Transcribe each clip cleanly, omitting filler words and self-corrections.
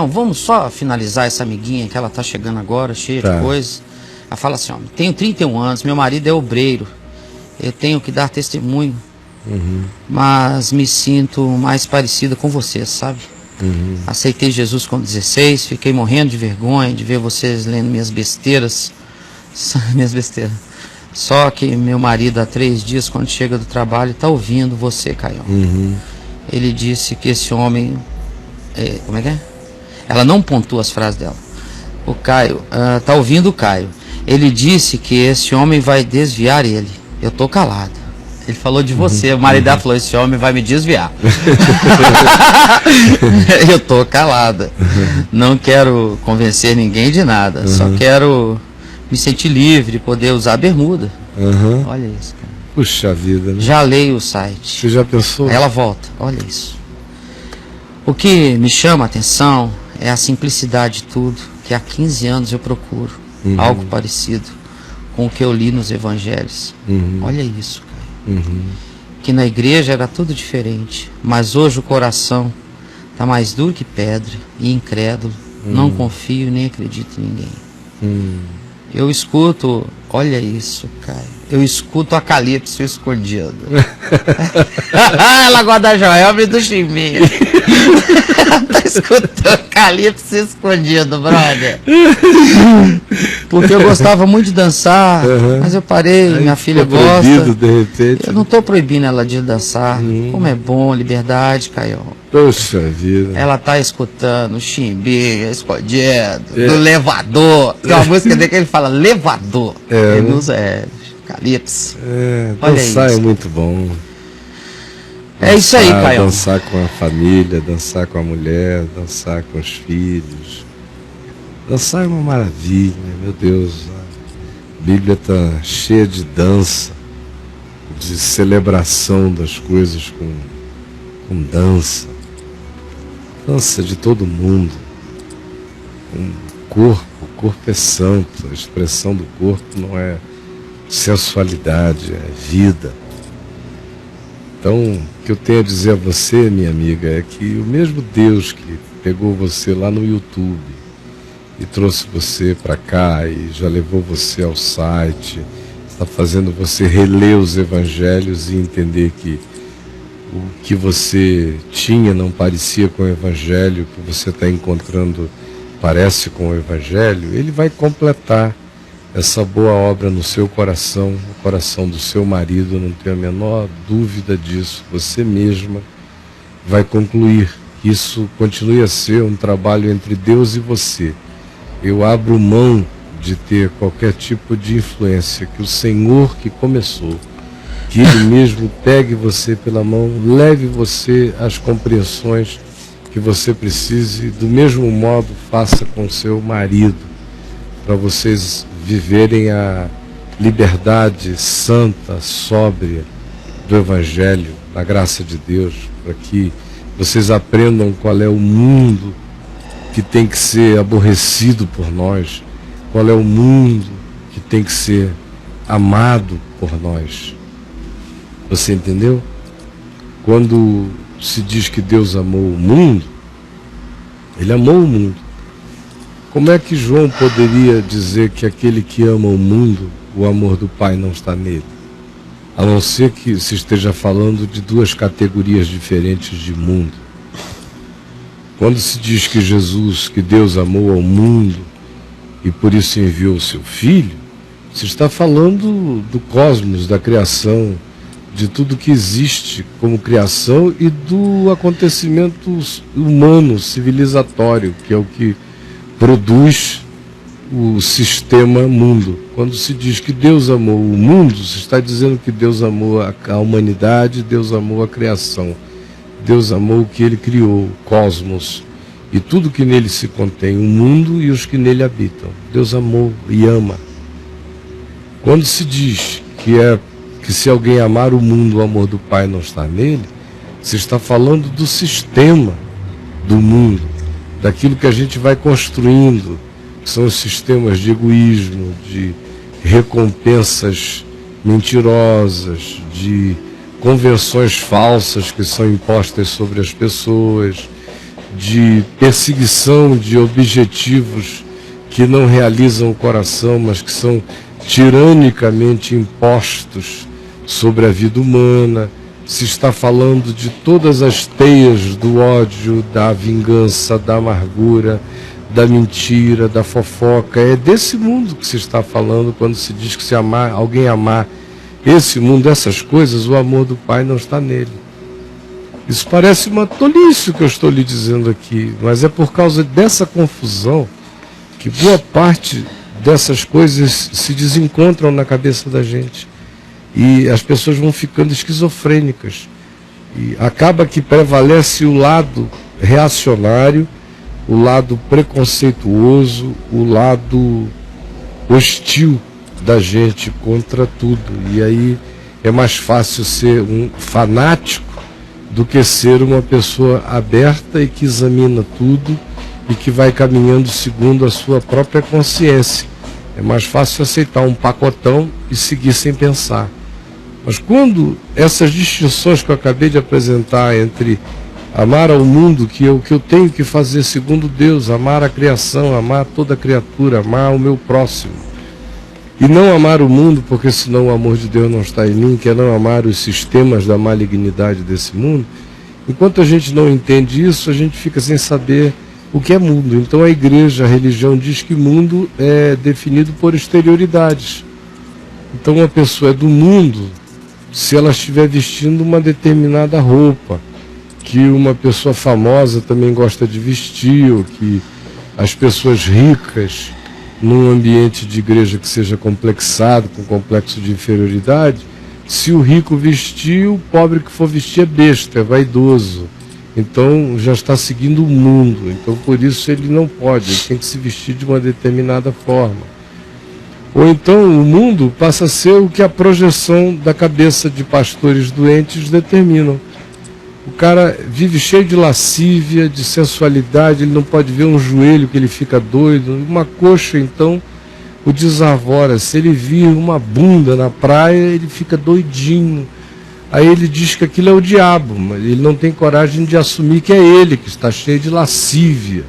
Então, vamos só finalizar essa amiguinha que ela tá chegando agora, cheia de coisas. Ela fala assim, ó, tenho 31 anos, meu marido é obreiro, eu tenho que dar testemunho, mas me sinto mais parecida com você, sabe? Aceitei Jesus com 16, fiquei morrendo de vergonha de ver vocês lendo minhas besteiras, Só que meu marido há 3 dias, quando chega do trabalho, tá ouvindo você, Caio. Ele disse que esse homem, como é que é? Ela não pontua as frases dela. O Caio, tá ouvindo o Caio. Ele disse que esse homem vai desviar ele. Eu tô calado. Ele falou de você. O marido dela falou, esse homem vai me desviar. Eu tô calada. Não quero convencer ninguém de nada. Só quero me sentir livre, poder usar a bermuda. Olha isso, cara. Puxa vida, né? Já leio o site. Você já pensou? Aí ela volta. Olha isso. O que me chama a atenção é a simplicidade de tudo, que há 15 anos eu procuro. Algo parecido com o que eu li nos evangelhos. Olha isso, cara. Que na igreja era tudo diferente, mas hoje o coração está mais duro que pedra e incrédulo. Não confio nem acredito em ninguém. Eu escuto, olha isso, cara. Eu escuto a Calypso escondido. Ela gosta da Joelma e do Chimbinha. Tá escutando Calypso escondido, brother. Porque eu gostava muito de dançar, mas eu parei, minha filha gosta. De repente. Eu não tô proibindo ela de dançar. Como é bom, liberdade, Caio. Poxa vida. Ela tá escutando Chimbinha escondido, do Levador. Tem uma música dele que ele fala Levador. Ele usa Calypso. Dançar é muito bom. É isso aí, Caio. Dançar com a família, dançar com a mulher, dançar com os filhos. Dançar é uma maravilha, meu Deus. A Bíblia está cheia de dança, de celebração das coisas com dança. Dança de todo mundo. O corpo é santo, a expressão do corpo não é sensualidade, é vida. Então, o que eu tenho a dizer a você, minha amiga, é que o mesmo Deus que pegou você lá no YouTube e trouxe você para cá e já levou você ao site, está fazendo você reler os evangelhos e entender que o que você tinha não parecia com o evangelho, o que você está encontrando parece com o evangelho, ele vai completar essa boa obra no seu coração, no coração do seu marido, não tenho a menor dúvida disso. Você mesma vai concluir que isso continue a ser um trabalho entre Deus e você. Eu abro mão de ter qualquer tipo de influência, que o Senhor que começou, que Ele mesmo pegue você pela mão, leve você às compreensões que você precise, do mesmo modo faça com seu marido, para vocês viverem a liberdade santa, sóbria do Evangelho, da graça de Deus, para que vocês aprendam qual é o mundo que tem que ser aborrecido por nós, qual é o mundo que tem que ser amado por nós. Você entendeu? Quando se diz que Deus amou o mundo, Ele amou o mundo. Como é que João poderia dizer que aquele que ama o mundo, o amor do Pai não está nele? A não ser que se esteja falando de duas categorias diferentes de mundo. Quando se diz que Jesus, que Deus amou ao mundo e por isso enviou o seu Filho, se está falando do cosmos, da criação, de tudo que existe como criação e do acontecimento humano, civilizatório, que é o que produz o sistema mundo. Quando se diz que Deus amou o mundo, se está dizendo que Deus amou a humanidade, Deus amou a criação. Deus amou o que Ele criou, o cosmos, e tudo que nele se contém, o mundo e os que nele habitam. Deus amou e ama. Quando se diz que se alguém amar o mundo, o amor do Pai não está nele, se está falando do sistema do mundo, daquilo que a gente vai construindo, que são os sistemas de egoísmo, de recompensas mentirosas, de convenções falsas que são impostas sobre as pessoas, de perseguição de objetivos que não realizam o coração, mas que são tiranicamente impostos sobre a vida humana. Se está falando de todas as teias do ódio, da vingança, da amargura, da mentira, da fofoca. É desse mundo que se está falando quando se diz que se alguém amar esse mundo, essas coisas, o amor do Pai não está nele. Isso parece uma tolice o que eu estou lhe dizendo aqui, mas é por causa dessa confusão que boa parte dessas coisas se desencontram na cabeça da gente. E as pessoas vão ficando esquizofrênicas. E acaba que prevalece o lado reacionário, o lado preconceituoso, o lado hostil da gente contra tudo. E aí é mais fácil ser um fanático do que ser uma pessoa aberta e que examina tudo e que vai caminhando segundo a sua própria consciência. É mais fácil aceitar um pacotão e seguir sem pensar. Mas quando essas distinções que eu acabei de apresentar entre amar ao mundo, que eu tenho que fazer segundo Deus, amar a criação, amar toda criatura, amar o meu próximo, e não amar o mundo, porque senão o amor de Deus não está em mim, que é não amar os sistemas da malignidade desse mundo, enquanto a gente não entende isso, a gente fica sem saber o que é mundo. Então a igreja, a religião diz que mundo é definido por exterioridades. Então uma pessoa é do mundo se ela estiver vestindo uma determinada roupa, que uma pessoa famosa também gosta de vestir, ou que as pessoas ricas, num ambiente de igreja que seja complexado, com complexo de inferioridade, se o rico vestir, o pobre que for vestir é besta, é vaidoso. Então já está seguindo o mundo. Então por isso ele não pode, ele tem que se vestir de uma determinada forma. Ou então o mundo passa a ser o que a projeção da cabeça de pastores doentes determinam. O cara vive cheio de lascívia, de sensualidade, ele não pode ver um joelho que ele fica doido, uma coxa então o desarvora. Se ele vir uma bunda na praia, ele fica doidinho. Aí ele diz que aquilo é o diabo, mas ele não tem coragem de assumir que é ele que está cheio de lascívia,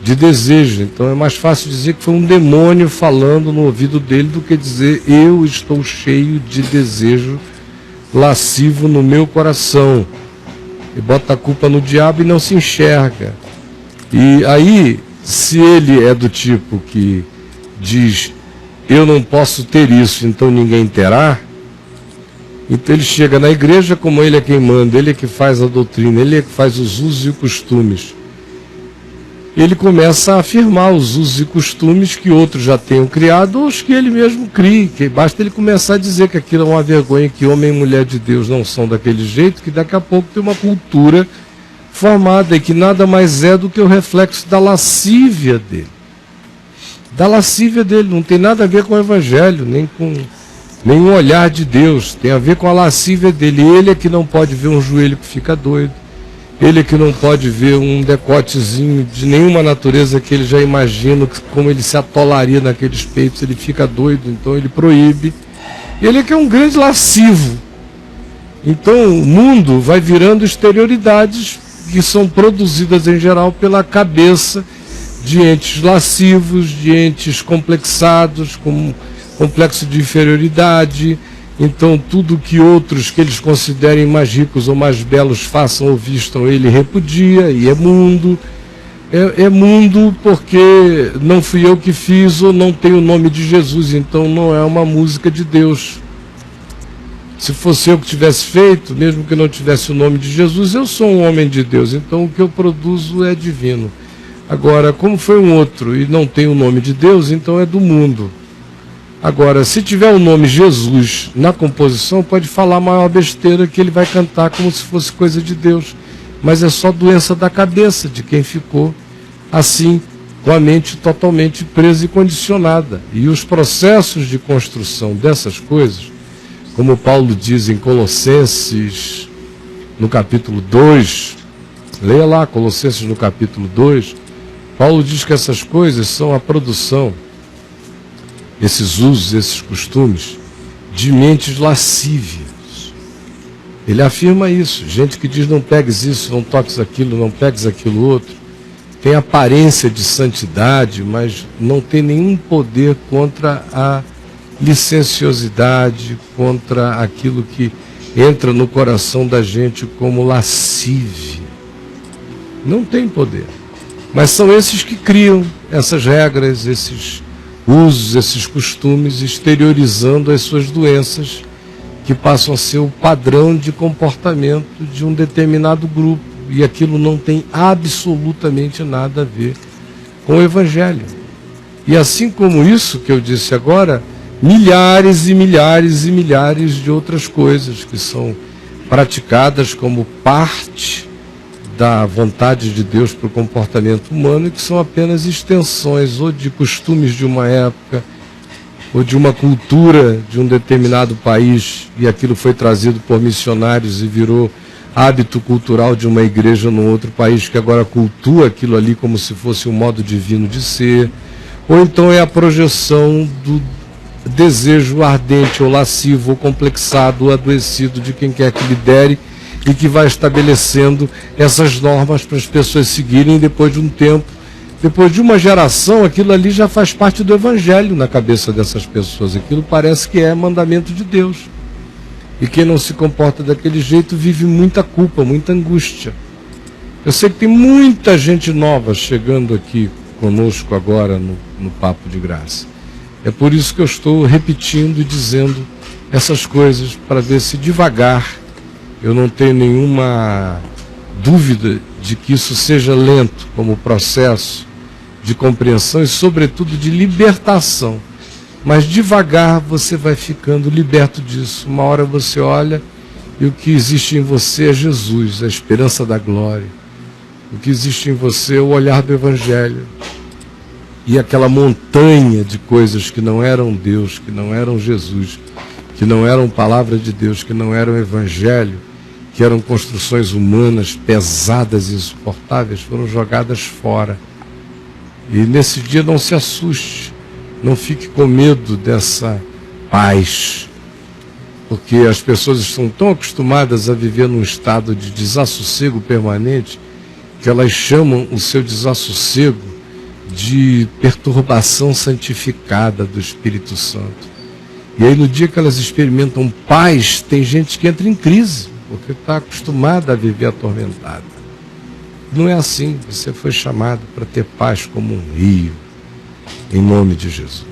de desejo. Então é mais fácil dizer que foi um demônio falando no ouvido dele do que dizer eu estou cheio de desejo lascivo no meu coração. E bota a culpa no diabo e não se enxerga. E aí, se ele é do tipo que diz eu não posso ter isso, então ninguém terá, então ele chega na igreja, como ele é quem manda, ele é que faz a doutrina, ele é que faz os usos e costumes. Ele começa a afirmar os usos e costumes que outros já tenham criado ou os que ele mesmo crie, que basta ele começar a dizer que aquilo é uma vergonha, que homem e mulher de Deus não são daquele jeito, que daqui a pouco tem uma cultura formada e que nada mais é do que o reflexo da lascívia dele. Da lascívia dele, não tem nada a ver com o evangelho, nem com nenhum olhar de Deus, tem a ver com a lascívia dele. Ele é que não pode ver um joelho que fica doido. Ele é que não pode ver um decotezinho de nenhuma natureza que ele já imagina como ele se atolaria naqueles peitos, ele fica doido, então ele proíbe. Ele é que é um grande lascivo. Então o mundo vai virando exterioridades que são produzidas em geral pela cabeça de entes lascivos, de entes complexados, com complexo de inferioridade. Então tudo que outros que eles considerem mais ricos ou mais belos façam ou vistam, ele repudia, e é mundo. É mundo porque não fui eu que fiz ou não tem o nome de Jesus, então não é uma música de Deus. Se fosse eu que tivesse feito, mesmo que não tivesse o nome de Jesus, eu sou um homem de Deus, então o que eu produzo é divino. Agora, como foi um outro e não tem o nome de Deus, então é do mundo. Agora, se tiver o nome Jesus na composição, pode falar a maior besteira que ele vai cantar como se fosse coisa de Deus. Mas é só doença da cabeça de quem ficou assim, com a mente totalmente presa e condicionada. E os processos de construção dessas coisas, como Paulo diz em Colossenses, no capítulo 2, leia lá Colossenses no capítulo 2, Paulo diz que essas coisas são a produção, esses usos, esses costumes, de mentes lascívias. Ele afirma isso. Gente que diz: não pegues isso, não toques aquilo, não pegues aquilo outro. Tem aparência de santidade, mas não tem nenhum poder contra a licenciosidade, contra aquilo que entra no coração da gente como lascívia. Não tem poder. Mas são esses que criam essas regras, esses usos, esses costumes, exteriorizando as suas doenças, que passam a ser o padrão de comportamento de um determinado grupo. E aquilo não tem absolutamente nada a ver com o Evangelho. E assim como isso que eu disse agora, milhares e milhares e milhares de outras coisas que são praticadas como parte da vontade de Deus para o comportamento humano e que são apenas extensões ou de costumes de uma época ou de uma cultura de um determinado país, e aquilo foi trazido por missionários e virou hábito cultural de uma igreja num outro país que agora cultua aquilo ali como se fosse um modo divino de ser. Ou então é a projeção do desejo ardente ou lascivo ou complexado ou adoecido de quem quer que lidere e que vai estabelecendo essas normas para as pessoas seguirem. Depois de um tempo, depois de uma geração, aquilo ali já faz parte do Evangelho na cabeça dessas pessoas. Aquilo parece que é mandamento de Deus. E quem não se comporta daquele jeito vive muita culpa, muita angústia. Eu sei que tem muita gente nova chegando aqui conosco agora no Papo de Graça. É por isso que eu estou repetindo e dizendo essas coisas, para ver se devagar, eu não tenho nenhuma dúvida de que isso seja lento como processo de compreensão e, sobretudo, de libertação. Mas devagar você vai ficando liberto disso. Uma hora você olha e o que existe em você é Jesus, a esperança da glória. O que existe em você é o olhar do Evangelho. E aquela montanha de coisas que não eram Deus, que não eram Jesus, que não eram palavra de Deus, que não eram Evangelho, que eram construções humanas pesadas e insuportáveis, foram jogadas fora. E nesse dia não se assuste. Não fique com medo dessa paz, porque as pessoas estão tão acostumadas a viver num estado de desassossego permanente que elas chamam o seu desassossego de perturbação santificada do Espírito Santo. E aí no dia que elas experimentam paz, tem gente que entra em crise, porque está acostumada a viver atormentada. Não é assim. Você foi chamado para ter paz como um rio. Em nome de Jesus.